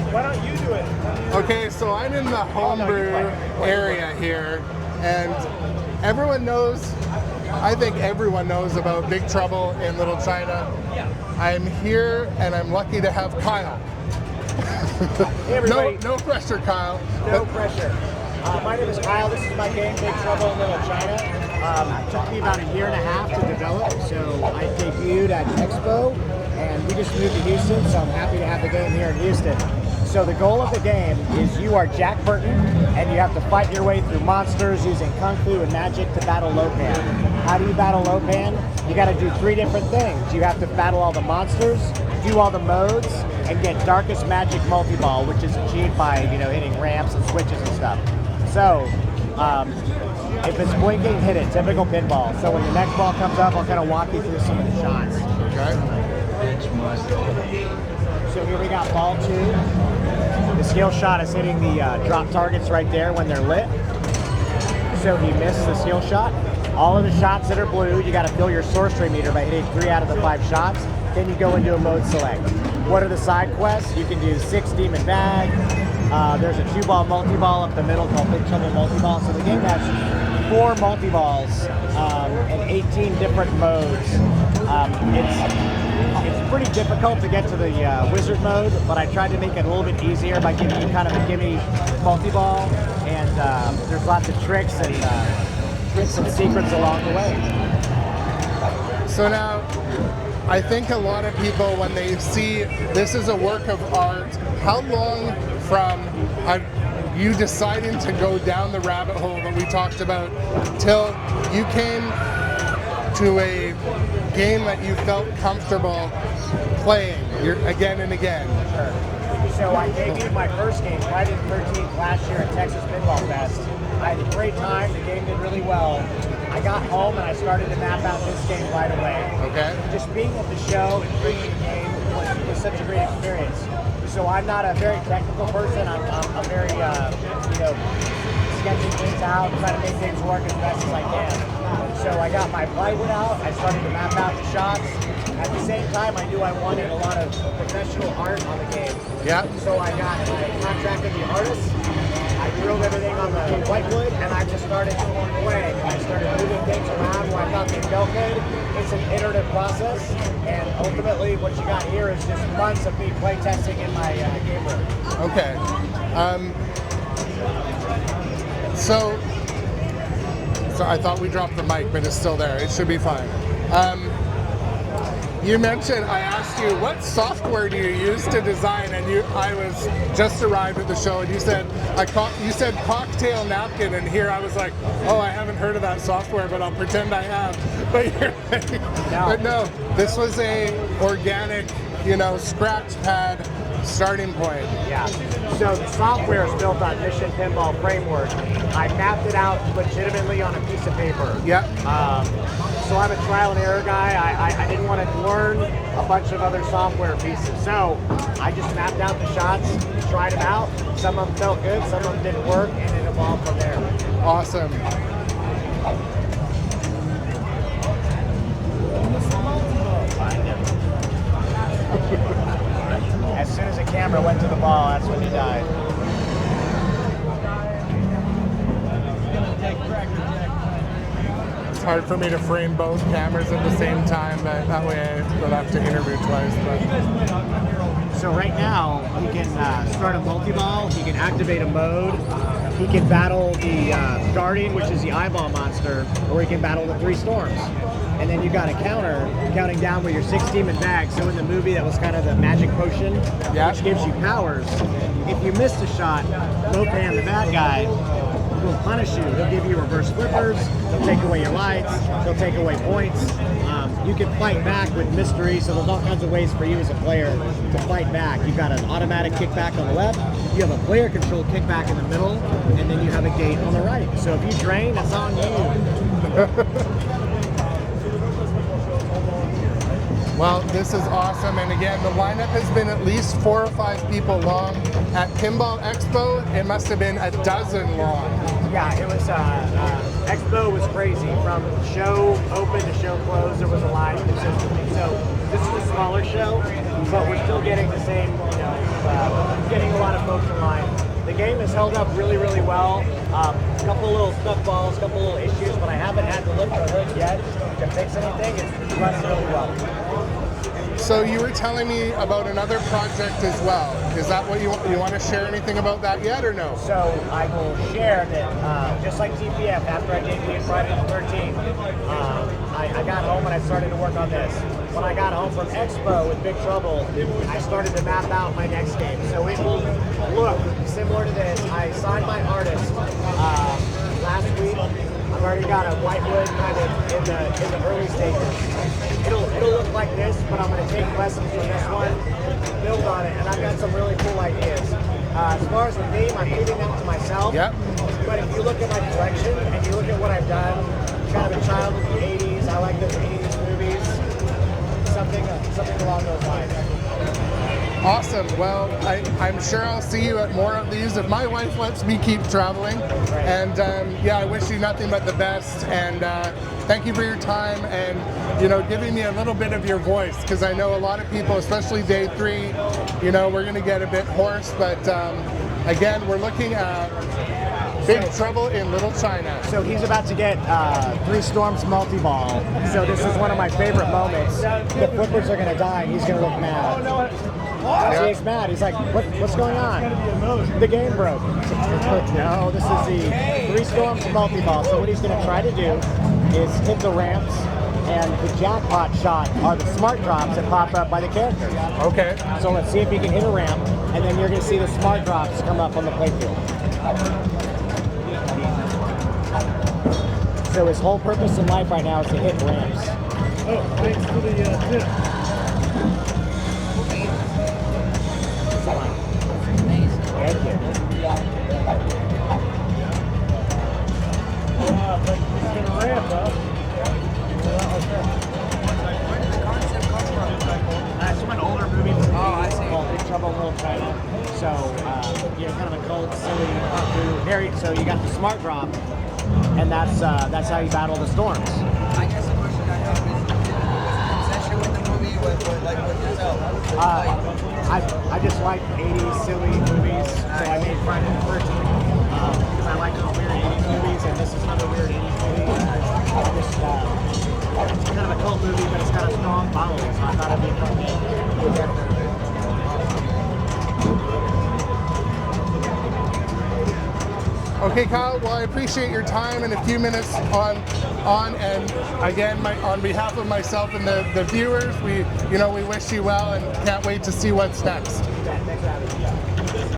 Why don't you do it? Okay, so I'm in the homebrew area here, and everyone knows, I think everyone knows about Big Trouble in Little China. I'm here, and I'm lucky to have Kyle. Hey everybody. No pressure, Kyle. No pressure. My name is Kyle. This is my game, Big Trouble in Little China. It took me about a year and a half to develop, so I debuted at Expo, and we just moved to Houston, so I'm happy to have the game here in Houston. So the goal of the game is you are Jack Burton, and you have to fight your way through monsters using Kung Fu and magic to battle Lopan. How do you battle Lopan? You got to do 3 different things. You have to battle all the monsters, do all the modes, and get Darkest Magic Multi-Ball, which is achieved by hitting ramps and switches and stuff. So, if it's blinking, hit it. Typical pinball. So when the next ball comes up, I'll kind of walk you through some of the shots. Okay. So here we got ball 2. The skill shot is hitting the drop targets right there when they're lit. So he missed the skill shot. All of the shots that are blue, you got to fill your sorcery meter by hitting 3 out of the 5 shots. Then you go into a mode select. What are the side quests? You can do 6 demon bag. There's a 2-ball multi-ball up the middle called Big Trouble Multi-Ball. So the game has 4 multi-balls and 18 different modes. It's pretty difficult to get to the wizard mode, but I tried to make it a little bit easier by giving you kind of a gimme multi-ball, and there's lots of tricks and secrets along the way. So now, I think a lot of people, when they see this is a work of art, how long from you deciding to go down the rabbit hole that we talked about till you came to a game that you felt comfortable playing again and again? Sure. So I debuted my first game, Friday the 13th, last year at Texas Pinball Fest. I had a great time. The game did really well. I got home and I started to map out this game right away. Okay. Just being at the show and bringing the game was such a great experience. So I'm not a very technical person. I'm very, sketching things out, trying to make things work as best as I can. So I got my plywood out. I started to map out the shots. At the same time, I knew I wanted a lot of professional art on the game. Yeah. So I contracted the artist. I drilled everything on the whitewood, and I just started playing. I started moving things around where I thought they felt good. It's an iterative process, and ultimately what you got here is just months of me play testing in my game room. Okay. So I thought we dropped the mic, but it's still there. It should be fine. You mentioned, I asked you, what software do you use to design? And I was just arrived at the show, and you said cocktail napkin, and here I was like, oh, I haven't heard of that software, but I'll pretend I have. But no, this was a organic, scratch pad starting point. Yeah. So the software is built on Mission Pinball Framework. I mapped it out legitimately on a piece of paper. Yep. So I'm a trial and error guy. I didn't want to learn a bunch of other software pieces. So I just mapped out the shots, tried them out. Some of them felt good, some of them didn't work, and it evolved from there. Awesome. As soon as the camera went to the ball, that's when he died. It's hard for me to frame both cameras at the same time, but that way I don't have to interview twice. But. So right now, he can start a multi-ball, he can activate a mode, he can battle the Guardian, which is the eyeball monster, or he can battle the 3 storms. And then you got a counter, counting down with your 6 demon bags. So in the movie, that was kind of the magic potion, which gives you powers. If you missed a shot, Lopan, the bad guy, will punish you. He'll give you reverse flippers, he'll take away your lights, he'll take away points. You can fight back with mystery, so there's all kinds of ways for you as a player to fight back. You've got an automatic kickback on the left, you have a player controlled kickback in the middle, and then you have a gate on the right. So if you drain, that's on you. Well, this is awesome, and again, the lineup has been at least 4 or 5 people long. At Pinball Expo, it must have been a dozen long. Yeah, it was, Expo was crazy. From show open to show close, there was a line consistently. So this is a smaller show, but we're still getting the same, getting motion line. The game has held up really, really well. A couple little stuck balls, a couple little issues, but I haven't had to lift the hood yet to fix anything. It's run really well. So you were telling me about another project as well. Is that what you want to share anything about that yet or no? So I will share that just like TPF, after I debuted Friday the 13th, I got home and I started to work on this. When I got home from Expo with Big Trouble, I started to map out my next game. So it will look similar to this. I signed my artist last week. I've already got a whitewood kind of in the early stages. It'll look like this, but I'm going to take lessons from this one, build on it, and I've got some really cool ideas. As far as the theme, I'm keeping them to myself. Yep. But if you look at my collection and you look at what I've done, kind of a child of the 80s. I like those 80s movies. Something along those lines. Awesome. Well, I'm sure I'll see you at more of these if my wife lets me keep traveling. Right. And yeah, I wish you nothing but the best. And thank you for your time and giving me a little bit of your voice, because I know a lot of people, especially day 3, we're going to get a bit hoarse. But again, we're looking at Big Trouble in Little China. So he's about to get 3 Storms multi-ball. So this is one of my favorite moments. The flippers are going to die and he's going to look mad. So he's mad. He's like, what's going on? The game broke. No, this is the 3 Storms multi-ball. So what he's going to try to do is hit the ramps, and the jackpot shot are the smart drops that pop up by the characters. Okay. So let's see if he can hit a ramp, and then you're going to see the smart drops come up on the playfield. So his whole purpose in life right now is to hit ramps. Oh, thanks for the tip. Thank you. But he's going to ramp up. Where did the concept come from? It's from an older movie I see. called Big Trouble in Little China. So, kind of a cold, silly, very. So you got the smart drop, and that's how you battle the storms. I guess the question I have is obsession with the movie, with yourself? I just like 80s silly movies, so I made Friday the 13th because I like those weird 80s movies, and this is another weird 80s movie. It's kind of a cult movie, but it's got a strong following, so I thought it'd be a fun game. Okay, Kyle. Well, I appreciate your time and a few minutes on and again, on behalf of myself and the viewers, we wish you well and can't wait to see what's next. Yeah, thanks for having me.